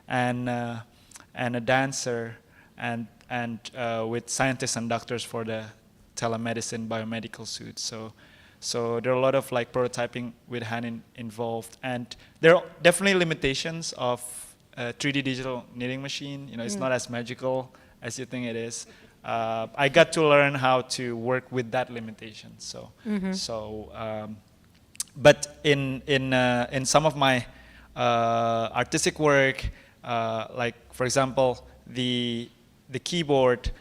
S2: and a dancer, and with scientists and doctors for the telemedicine biomedical suits. So there are a lot of like prototyping with hand involved, and there are definitely limitations of 3D digital knitting machine. You know, it's not as magical as you think it is. I got to learn how to work with that limitation. But in some of my artistic work, like for example the keyboard,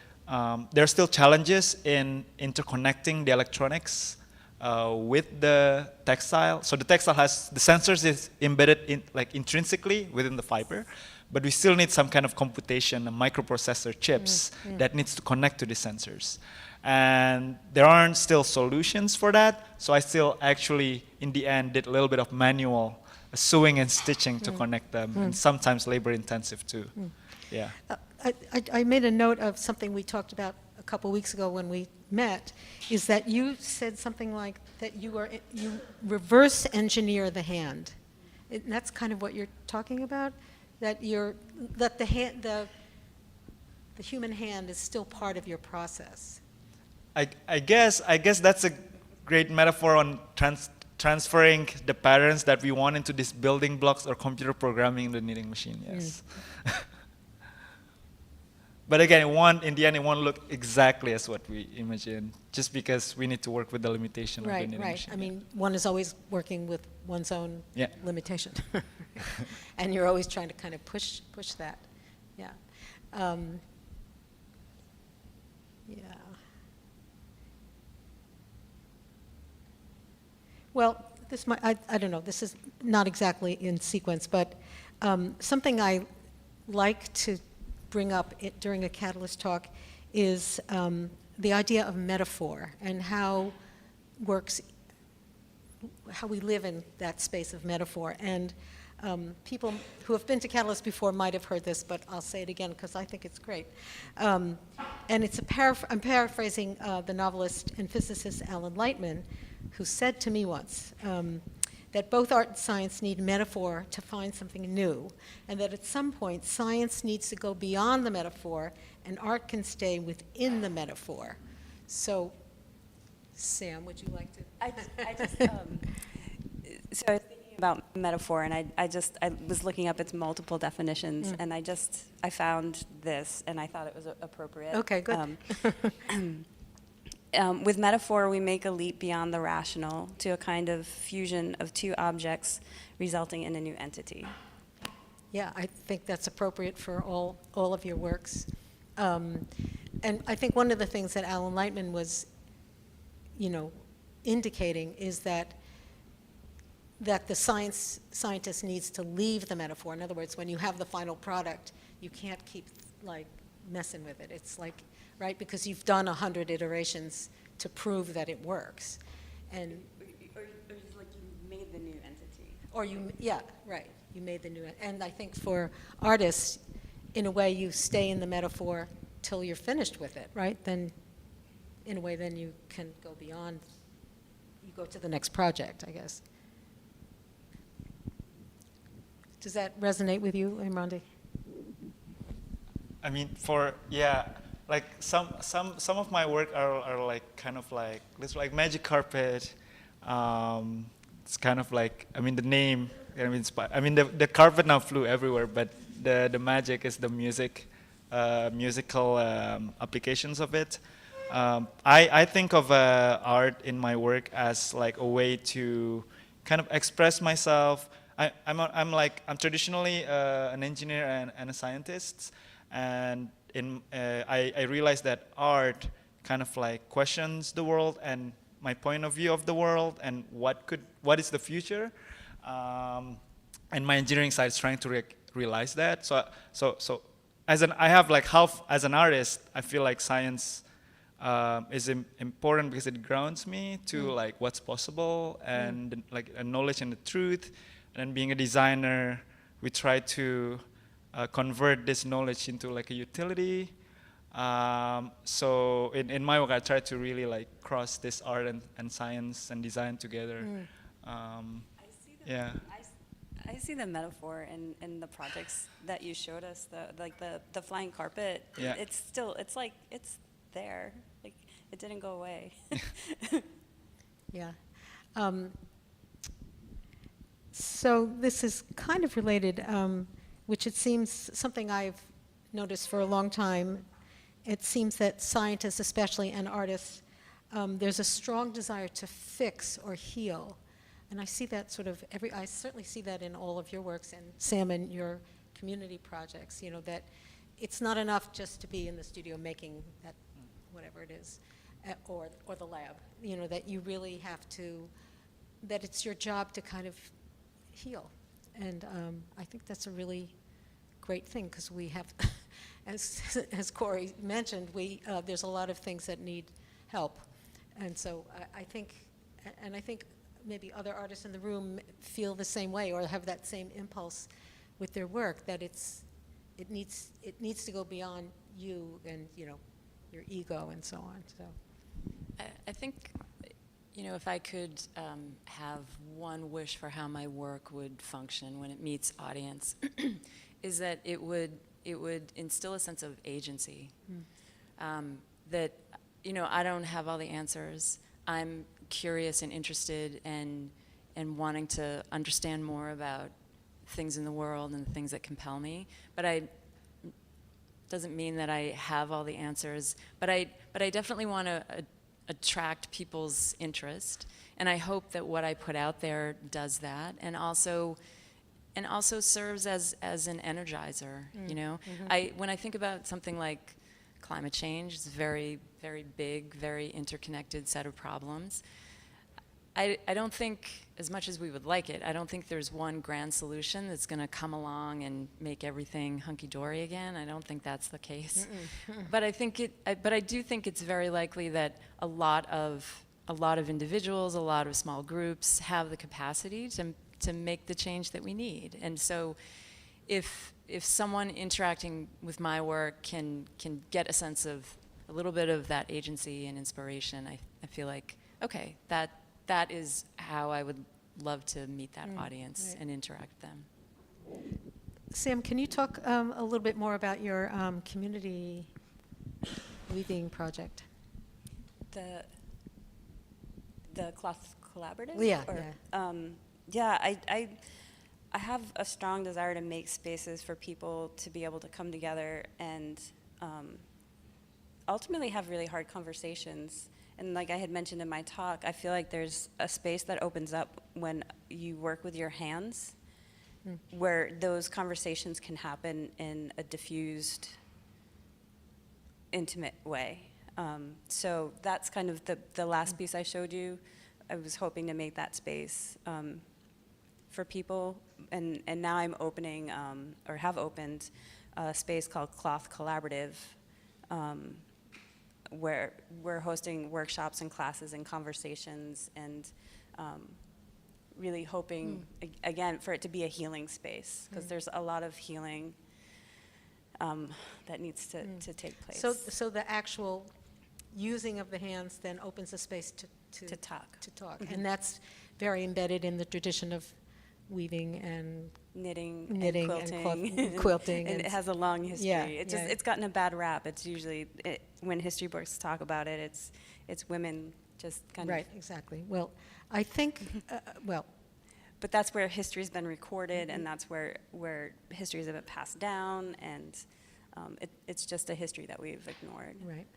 S2: there are still challenges in interconnecting the electronics with the textile. So the textile has the sensors is embedded in like intrinsically within the fiber, but we still need some kind of computation, microprocessor chips that needs to connect to the sensors. And there aren't still solutions for that, so I still actually, in the end, did a little bit of manual sewing and stitching to connect them, and sometimes labor-intensive too. Yeah.
S1: I made a note of something we talked about a couple weeks ago when we met, is that you said something like that you reverse engineer the hand. And that's kind of what you're talking about, that the human hand is still part of your process.
S2: I guess that's a great metaphor on transferring the patterns that we want into these building blocks or computer programming in the knitting machine. Yes. But again, in the end, it won't look exactly as what we imagine, just because we need to work with the limitation of the knitting machine.
S1: I mean, one is always working with one's own limitation, and you're always trying to kind of push that. Yeah. Yeah. Well, this might, I don't know, this is not exactly in sequence, but something I like to bring up during a Catalyst talk is the idea of metaphor and how we live in that space of metaphor. And people who have been to Catalyst before might have heard this, but I'll say it again because I think it's great. And it's I'm paraphrasing the novelist and physicist Alan Lightman, who said to me once that both art and science need metaphor to find something new, and that at some point science needs to go beyond the metaphor and art can stay within the metaphor. So, Sam, would you like to?
S4: So I was thinking about metaphor, and I was looking up its multiple definitions, and I found this, and I thought it was appropriate.
S1: Okay, good.
S4: With metaphor, we make a leap beyond the rational to a kind of fusion of two objects, resulting in a new entity.
S1: Yeah, I think that's appropriate for all of your works. And I think one of the things that Alan Lightman was, indicating is that the scientist needs to leave the metaphor. In other words, when you have the final product, you can't keep messing with it. It's right, because you've done 100 iterations to prove that it works, and
S4: Or just like you made the new entity.
S1: right. You made the new, and I think for artists, in a way, you stay in the metaphor till you're finished with it, right? Then, in a way, then you can go beyond. You go to the next project, I guess. Does that resonate with you, Irmandy?
S2: I mean, like some of my work are like kind of like it's like magic carpet. It's kind of like, I mean, the name. The carpet now flew everywhere, but the magic is the musical applications of it. I think of art in my work as like a way to kind of express myself. I'm traditionally an engineer and a scientist, and I realized that art kind of like questions the world and my point of view of the world and what is the future, and my engineering side is trying to realize that. So as an artist, I feel like science is important because it grounds me to like what's possible and like a knowledge and the truth. And being a designer, we try to convert this knowledge into like a utility. So in my work, I try to really like cross this art and science and design together.
S4: I see the metaphor in the projects that you showed us, the flying carpet.
S2: Yeah.
S4: It's there. Like, it didn't go away.
S1: Yeah. So this is kind of related, which it seems something I've noticed for a long time. It seems that scientists, especially, and artists, there's a strong desire to fix or heal. And I see that I certainly see that in all of your works, and Sam, in your community projects, that it's not enough just to be in the studio making that, whatever it is, or the lab, that you really have to, that it's your job to kind of heal. And I think that's a really great thing, because we have, as Cori mentioned, there's a lot of things that need help. And so I think maybe other artists in the room feel the same way or have that same impulse with their work, that it needs to go beyond you and your ego and so on. So
S3: I think, if I could have one wish for how my work would function when it meets audience, is that it would instill a sense of agency. That I don't have all the answers. I'm curious and interested and wanting to understand more about things in the world and the things that compel me. But doesn't mean that I have all the answers. But I definitely want to attract people's interest, and I hope that what I put out there does that, and also serves as an energizer. When I think about something like climate change, it's a very, very big, very interconnected set of problems. I don't think, as much as we would like it, I don't think there's one grand solution that's going to come along and make everything hunky-dory again. I don't think that's the case. But I do think it's very likely that a lot of individuals, a lot of small groups have the capacity to make the change that we need. And so if someone interacting with my work can get a sense of a little bit of that agency and inspiration, I feel like, okay, that is how I would love to meet that audience and interact with them.
S1: Sam, can you talk a little bit more about your community weaving project?
S4: The cloth collaborative?
S1: Yeah,
S4: or,
S1: yeah.
S4: yeah, I have a strong desire to make spaces for people to be able to come together and ultimately have really hard conversations. And like I had mentioned in my talk, I feel like there's a space that opens up when you work with your hands, where those conversations can happen in a diffused, intimate way. So that's kind of the last piece I showed you. I was hoping to make that space for people, and now I'm opening, or have opened, a space called Cloth Collaborative, where we're hosting workshops and classes and conversations, and really hoping, again, for it to be a healing space, because there's a lot of healing that needs to take place.
S1: So the actual using of the hands then opens a space
S4: To talk.
S1: And that's very embedded in the tradition of weaving and
S4: Knitting
S1: knitting
S4: and
S1: and
S4: quilting.
S1: quilting.
S4: And it has a long history.
S1: Yeah,
S4: It's gotten a bad rap. It's usually, when history books talk about it, it's women just kind
S1: Right, exactly. Well, I think,
S4: but that's where history's been recorded, and that's where histories have been passed down, and it's just a history that we've ignored.
S1: right.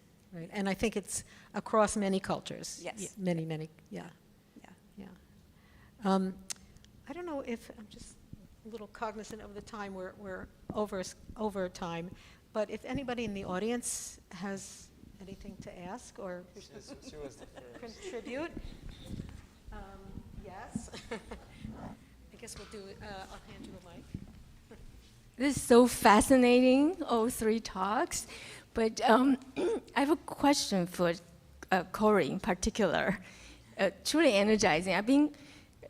S1: And I think it's across many cultures.
S4: Yes.
S1: Many, yeah.
S4: Yeah.
S1: I don't know if, I'm just a little cognizant of the time, we're over time, but if anybody in the audience has anything to ask or
S2: She was the first.
S1: contribute, yes. I guess we'll do, I'll hand you a mic.
S5: This is so fascinating, all three talks. But I have a question for Cori in particular. Truly energizing.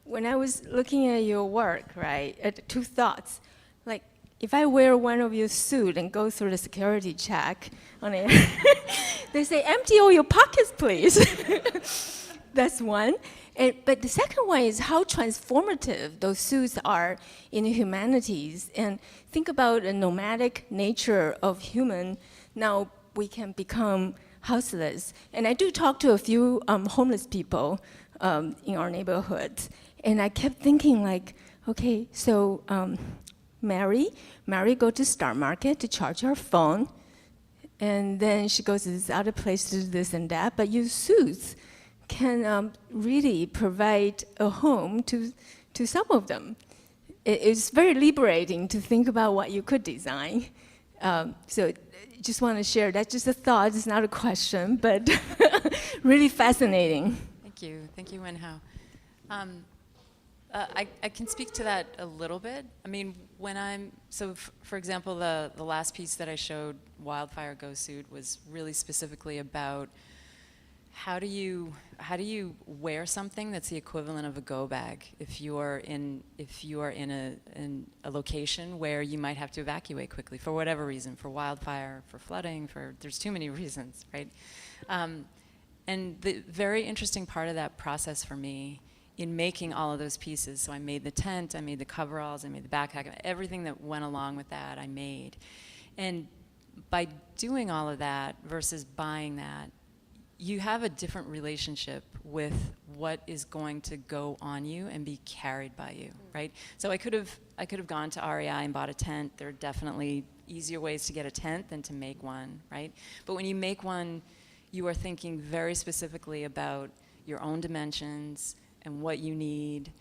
S5: When I was looking at your work, right, two thoughts. Like, if I wear one of your suit and go through the security check on it, they say, empty all your pockets, please. That's one. But the second one is how transformative those suits are in the humanities. And think about the nomadic nature of human. Now we can become houseless. And I do talk to a few homeless people in our neighborhood. And I kept thinking like, okay, so Mary go to Star Market to charge her phone. And then she goes to this other place to do this and that. But your suits can really provide a home to some of them. It's very liberating to think about what you could design. So just want to share, that's just a thought, it's not a question, but really fascinating.
S3: Thank you, Wenhao. I can speak to that a little bit. I mean, for example, the last piece that I showed, Wildfire Go Suit, was really specifically about how do you wear something that's the equivalent of a go bag if you are in a location where you might have to evacuate quickly for whatever reason, for wildfire, for flooding, there's too many reasons, right? And the very interesting part of that process for me in making all of those pieces, so I made the tent, I made the coveralls, I made the backpack, everything that went along with that I made. And by doing all of that versus buying that, you have a different relationship with what is going to go on you and be carried by you, right? So I could have gone to REI and bought a tent. There are definitely easier ways to get a tent than to make one, right? But when you make one, you are thinking very specifically about your own dimensions and what you need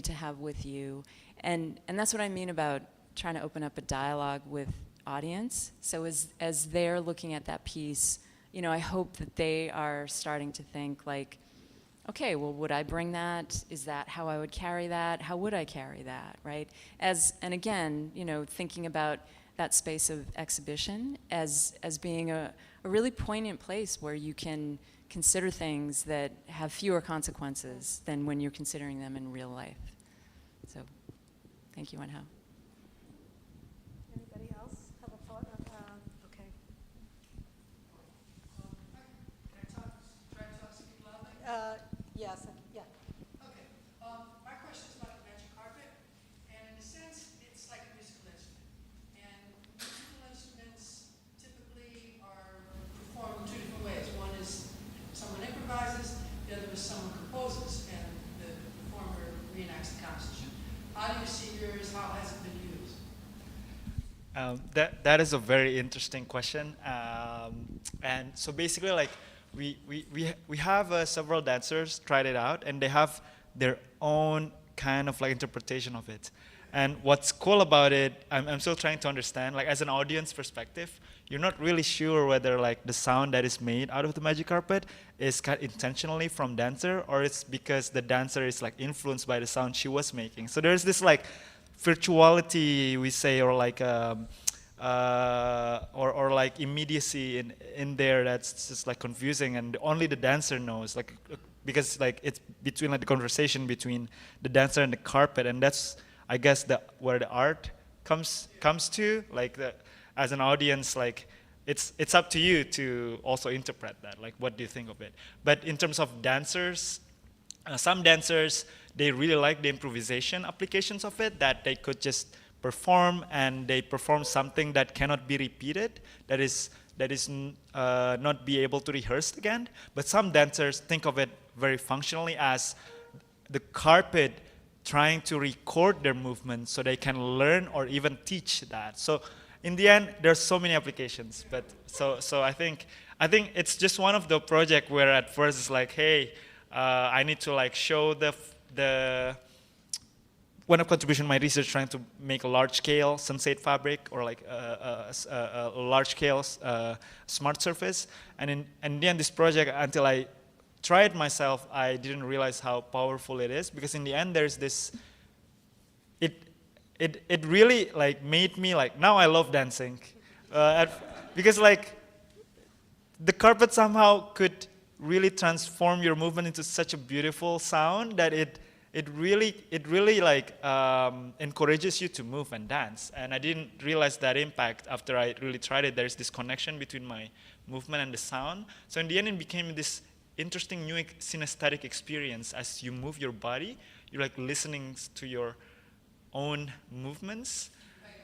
S3: to have with you. And that's what I mean about trying to open up a dialogue with audience. So as they're looking at that piece, I hope that they are starting to think like, okay, well, would I bring that? Is that how I would carry that? How would I carry that, right? And again, thinking about that space of exhibition as being a really poignant place where you can consider things that have fewer consequences than when you're considering them in real life. So, thank you, Wenhao.
S1: Anybody else have a thought? Okay. Yes, yeah.
S6: Okay. My question is about the magic carpet, and in a sense, it's like a musical instrument. And musical instruments typically are performed two different ways. One is someone improvises, the other is someone composes, and the performer reenacts next concert. How do you see yours? How has it been used?
S2: That is a very interesting question. And so basically, like, we have several dancers tried it out, and they have their own kind of like interpretation of it. And what's cool about it, I'm still trying to understand, like as an audience perspective, you're not really sure whether like the sound that is made out of the magic carpet is cut intentionally from dancer, or it's because the dancer is like influenced by the sound she was making. So there's this like virtuality, we say, or like or like immediacy in there that's just like confusing, and only the dancer knows, like because like it's between like the conversation between the dancer and the carpet, and that's, I guess, where the art comes to, like as an audience, like it's up to you to also interpret that, like what do you think of it. But in terms of dancers, some dancers, they really like the improvisation applications of it, that they could just perform, and they perform something that cannot be repeated, that is not be able to rehearse again. But some dancers think of it very functionally as the carpet trying to record their movements so they can learn or even teach that. So in the end, there's so many applications. But so I think it's just one of the project where at first it's like, hey, I need to like show the one of contribution my research trying to make a large scale sensate fabric, or like a large scale smart surface. And in the end, this project, until I tried myself, I didn't realize how powerful it is, because in the end there's this, it really like made me like, now I love dancing, because like the carpet somehow could really transform your movement into such a beautiful sound that it really like encourages you to move and dance. And I didn't realize that impact after I really tried it. There's this connection between my movement and the sound. So in the end, it became this interesting new synesthetic experience. As you move your body, you're like listening to your own movements.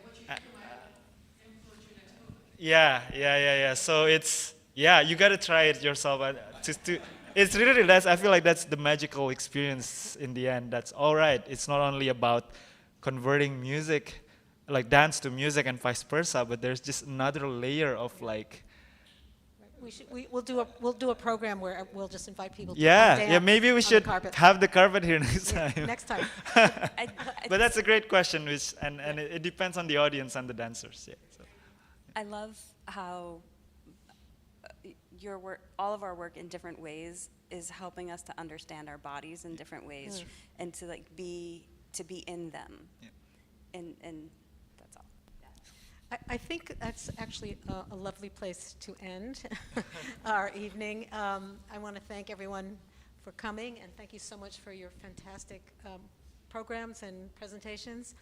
S6: What you do might influence your next movement.
S2: Yeah. So it's, you gotta try it yourself. It's really nice. I feel like that's the magical experience in the end. That's all right. It's not only about converting music, like dance to music and vice versa, but there's just another layer of like,
S1: We'll do a program where we'll just invite people to
S2: yeah,
S1: dance
S2: maybe we
S1: on the
S2: should
S1: carpet.
S2: have the carpet here next
S1: Yeah,
S2: time.
S1: next time.
S2: But that's a great question, which and it depends on the audience and the dancers. Yeah. So.
S4: I love how your work, all of our work in different ways, is helping us to understand our bodies in different ways, and to like be in them.
S2: Yeah.
S4: And that's all.
S1: I think that's actually a lovely place to end our evening. I want to thank everyone for coming, and thank you so much for your fantastic programs and presentations.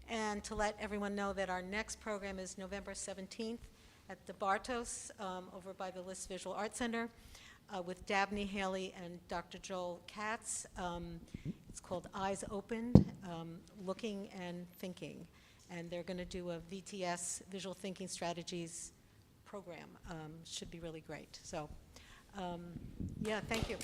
S1: And to let everyone know that our next program is November 17th at the Bartos over by the List Visual Arts Center with Dabney Haley and Dr. Joel Katz. It's called Eyes Opened, Looking and Thinking. And they're going to do a VTS, Visual Thinking Strategies program. Should be really great. So, yeah, thank you.